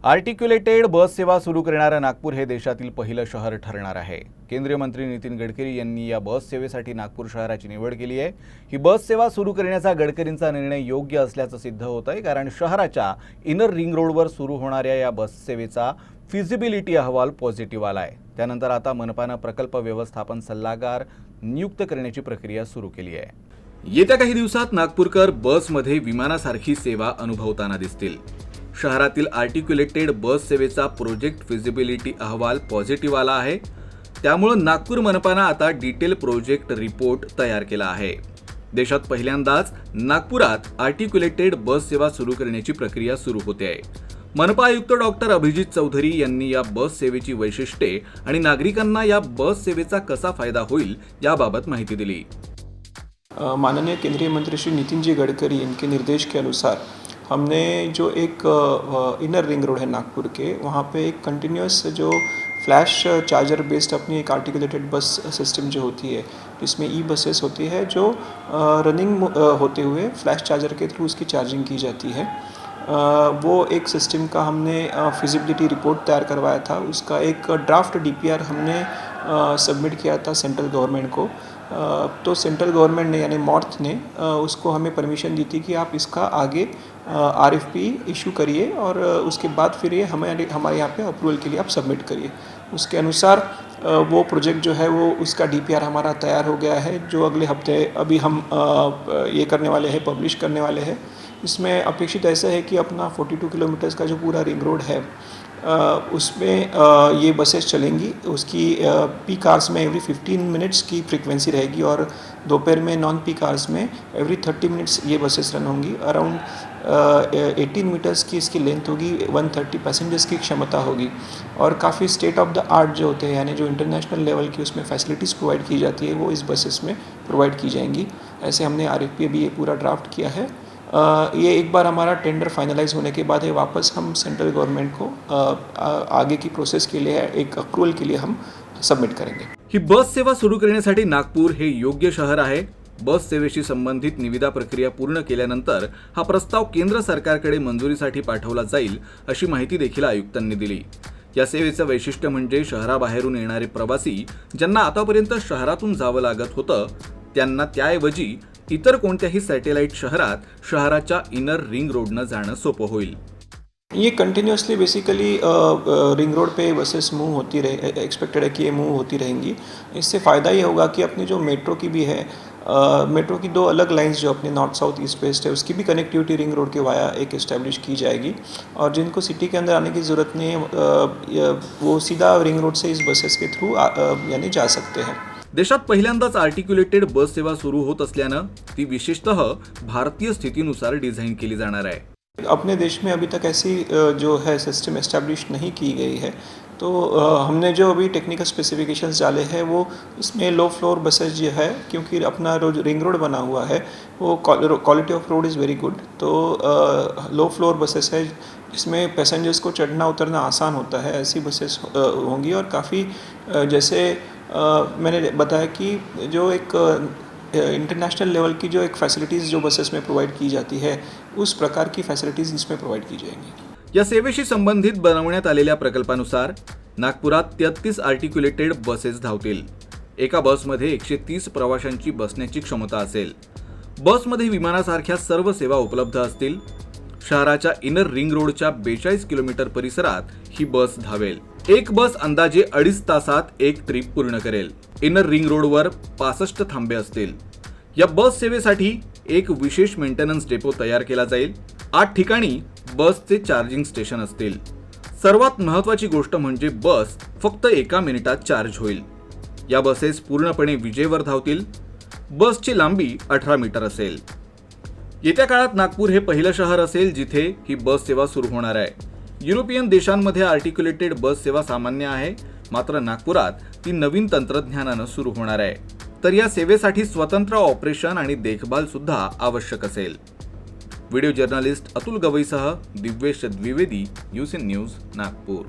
आर्टिक्युलेटेड बस सेवा सुरू करणारे नागपूर हे देशातील पहिलं शहर ठरणार आहे। केंद्रीय मंत्री नितीन गडकरी यांनी या बस सेवेसाठी नागपूर शहराची निवड केली आहे। ही बस सेवा सुरू करण्याचा गडकरींचा निर्णय योग्य असल्याचं सिद्ध होतंय, कारण शहराच्या इनर रिंग रोडवर सुरू होणाऱ्या या बस सेवेचा फिजिबिलिटी अहवाल पॉझिटिव्ह आलाय। त्यानंतर आता मनपाने प्रकल्प व्यवस्थापन सल्लागार नियुक्त करण्याची प्रक्रिया सुरू केली आहे। येत्या काही दिवसात नागपूरकर बसमध्ये विमानासारखी सेवा अनुभवताना दिसतील। शहरातील आर्टिक्युलेटेड बस सेवेचा प्रोजेक्ट फिजिबिलिटी अहवाल पॉझिटिव्ह आला आहे। त्यामुळे नागपूर मनपाने आता डिटेल प्रोजेक्ट रिपोर्ट तयार केला आहे। देशात पहिल्यांदाच नागपुरात आर्टिक्युलेटेड बस सेवा सुरू करण्याची प्रक्रिया सुरू होते आहे। मनपा आयुक्त डॉक्टर अभिजित चौधरी यांनी या बस सेवेची वैशिष्ट्ये आणि नागरिकांना या बस सेवेचा कसा फायदा होईल याबाबत माहिती दिली। माननीय केंद्रीय मंत्री श्री नितिन जी गडकरी इनके निर्देश के अनुसार हमने जो एक इनर रिंग रोड है नागपुर के, वहाँ पे एक कंटिन्यूस जो फ्लैश चार्जर बेस्ड अपनी एक आर्टिकुलेटेड बस सिस्टम जो होती है, जिसमें ई बसेस होती है जो रनिंग होते हुए फ्लैश चार्जर के थ्रू उसकी चार्जिंग की जाती है। वो एक सिस्टम का हमने फिजिबिलिटी रिपोर्ट तैयार करवाया था। उसका एक ड्राफ्ट डीपीआर हमने सबमिट किया था सेंट्रल गवर्नमेंट को। तो सेंट्रल गवर्नमेंट ने यानी मॉर्थ ने उसको हमें परमिशन दी थी कि आप इसका आगे आरएफपी इशू करिए और उसके बाद फिर ये हमारे यहाँ पे अप्रूवल के लिए आप सबमिट करिए। उसके अनुसार वो प्रोजेक्ट जो है वो उसका डीपीआर हमारा तैयार हो गया है, जो अगले हफ्ते अभी हम ये करने वाले हैं, पब्लिश करने वाले हैं। इसमें अपेक्षित ऐसा है कि अपना 42 किलोमीटर्स का जो पूरा रिंग रोड है उसमें ये बसेस चलेंगी। उसकी पीक आवर्स में एवरी 15 मिनट्स की फ्रीक्वेंसी रहेगी और दोपहर में नॉन पीक आवर्स में एवरी 30 मिनट्स ये बसेस रन होंगी। अराउंड 18 मीटर्स की इसकी लेंथ होगी, 130 पैसेंजर्स की क्षमता होगी और काफ़ी स्टेट ऑफ द आर्ट जो होते हैं, यानी जो इंटरनेशनल लेवल की उसमें फैसिलिटीज़ प्रोवाइड की जाती है वो इस बसेस में प्रोवाइड की जाएंगी। ऐसे हमने आरएफपी अभी ये पूरा ड्राफ्ट किया है। ये एक बार हमारा टेंडर फाइनलाइज होने के बाद है वापस हम सेंट्रल गवर्नमेंट को आगे की प्रोसेस के लिए एक अप्रूवल के लिए हम सबमिट करेंगे। ही बस सेवा सुरू करण्यासाठी नागपूर हे योग्य शहर आहे। बस सेवेशी संबंधित निविदा प्रक्रिया पूर्ण केल्यानंतर हा प्रस्ताव केंद्र सरकारकडे मंजुरीसाठी पाठवला जाईल, अशी माहिती देखील आयुक्तांनी दिली। या सेवेचं वैशिष्ट्य म्हणजे शहराबाहेरून येणारे प्रवासी ज्यांना आतापर्यंत शहरातून जावं लागत होतं, त्यांना त्याऐवजी इतर कोणत्याही सॅटेलाइट शहरात शहराच्या इनर रिंग रोडनं जाणं सोपं होईल। ये कंटिन्यूसली बेसिकली रिंग रोड पे बसेस मूव होती रहे, एक्सपेक्टेड है कि ये मूव होती रहेंगी। इससे फ़ायदा ये होगा कि अपनी जो मेट्रो की भी है, मेट्रो की 2 अलग लाइंस जो अपने नॉर्थ साउथ ईस्ट वेस्ट है उसकी भी कनेक्टिविटी रिंग रोड के वाया एक इस्टेब्लिश की जाएगी और जिनको सिटी के अंदर आने की ज़रूरत नहीं है वो सीधा रिंग रोड से इस बसेस के थ्रू यानी जा सकते हैं। देशात पहिल्यांदाच आर्टिक्युलेटेड बस सेवा सुरू होत असल्यानं ती विशेषतः भारतीय स्थितीनुसार डिझाइन केली जाणार आहे। अपने देश में अभी तक ऐसी जो है सिस्टम एस्टैब्लिश नहीं की गई है, तो हमने जो अभी टेक्निकल स्पेसिफिकेशंस डाले हैं वो इसमें लो फ्लोर बसेस जो है, क्योंकि अपना जो रिंग रोड बना हुआ है वो quality of road is very good. तो लो फ्लोर बसेस है जिसमें पैसेंजर्स को चढ़ना उतरना आसान होता है, ऐसी बसेस होंगी और काफ़ी जैसे मैंने बताया कि जो एक इंटरनेशनल लेवल की जो एक फैसिलिटीज़ जो बसेस में प्रोवाइड की जाती है उस प्रकार की फैसिलिटीज़ इसमें प्रोवाइड की जाएंगी। या सेवेशी संबंधित बनवण्यात आलेल्या प्रकल्पानुसार नागपुरात 33 आर्टिक्युलेटेड बसेस धावतील। एका बसमध्ये 130 प्रवाशांची बसण्याची क्षमता असेल। बसमध्ये विमानासारख्या सर्व सेवा उपलब्ध असतील। शहराच्या इनर रिंग रोडच्या 42 किलोमीटर परिसरात ही बस धावेल। एक बस अंदाजे 2.5 तासात एक ट्रिप पूर्ण करेल। इनर रिंग रोडवर 65 थांबे असतील। या बस सेवेसाठी एक विशेष मेंटेनन्स डेपो तयार केला जाईल। 8 ठिकाणी बसचे चार्जिंग स्टेशन असतील। सर्वात महत्त्वाची गोष्ट म्हणजे बस फक्त 1 मिनिटात चार्ज होईल। या बसेस पूर्णपणे विजेवर धावतील। बसची लांबी 18 मीटर असेल। येत्या काळात नागपूर हे पहिलं शहर असेल जिथे ही बस सेवा सुरू होणार आहे। युरोपियन देशांमध्ये आर्टिक्युलेटेड बस सेवा सामान्य आहे, मात्र नागपुरात ती नवीन तंत्रज्ञानानं सुरू होणार आहे। तर या सेवेसाठी स्वतंत्र ऑपरेशन आणि देखभाल सुद्धा आवश्यक असेल। व्हिडिओ जर्नलिस्ट अतुल गवईसह दिव्येश द्विवेदी, यूसीएन न्यूज, नागपूर।